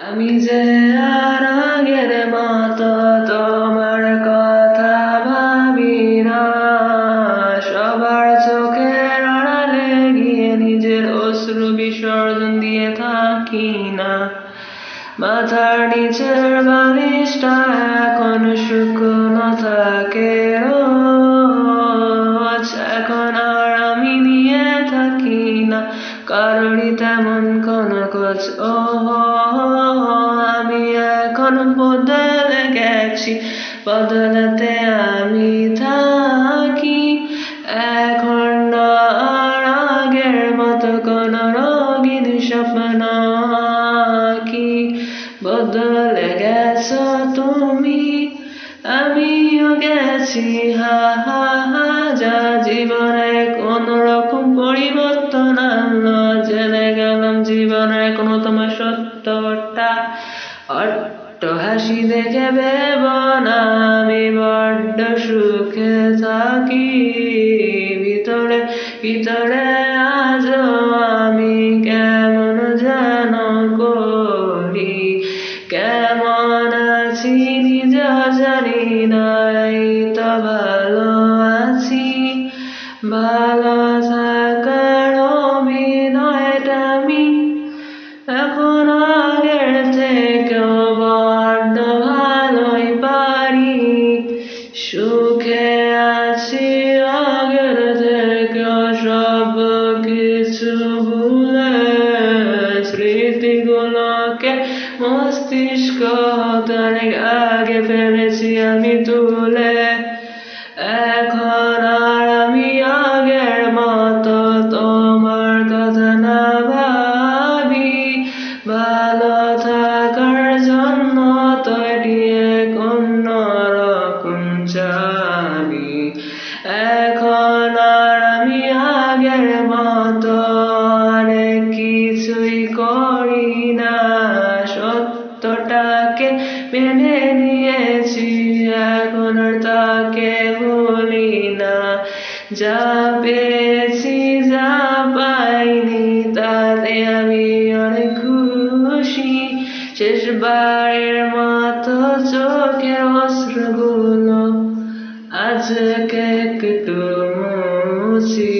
আমি যে আর আগের মতো তোমার কথা ভাবি না, সবার চোখের আড়ালে গিয়ে নিজের অশ্রু বিসর্জন দিয়ে থাকি না। মাথার নিচের বালিশটা এখন শুকনো থাকে রোজ, এখন আর আমি নিয়ে থাকি না কারোরই তেমন কোনো খোঁজ। ও আমি এখন বদলে গেছি, বদলাতে আমি থাকি। এখন না আর আগের মতো কোনো রঙিন স্বপ্ন আঁকি। বদলে গেছো তুমি, আমিও গেছি, হা হা হা। যা জীবনে কোন রকম পরিবর্তন আনলো, জেনে গেলাম জীবনের কোনতম সত্যটা। অট্ট হাসি দেখে ভেবো না আমি বড্ড সুখে থাকি। ভিতরে ভিতরে আজও আমি কেমন যেন করি, কেমন আছি নিজেও জানি না। এই তো ভালো আছি, ভালো থাকার অভিনয়টা আমি এখন আগের থেকেও বড্ড ভালোই পারি। সুখে আছি আগের থেকেও, সব কিছু ভুলে স্মৃতিগুলোকে মস্তিষ্ক হতে অনেক আগে ফেলেছি আমি তুলে। এখন আর আমি আগের মতো তোমার কথা না ভাবি, ভালো থাকার জন্য তৈরি অন্য রকম চাবি। এখন আর আমি আগের মতো অনেক কিছুই করি না, সত্যটাকে মেনে নিয়েছি, এখন আর তাকে ভুলি না। যা পেয়েছি যা পাইনি তাতে আমি অনেক খুশি। শেষবারের মতো চোখের অশ্রুগুলো আজকে একটু মুছি।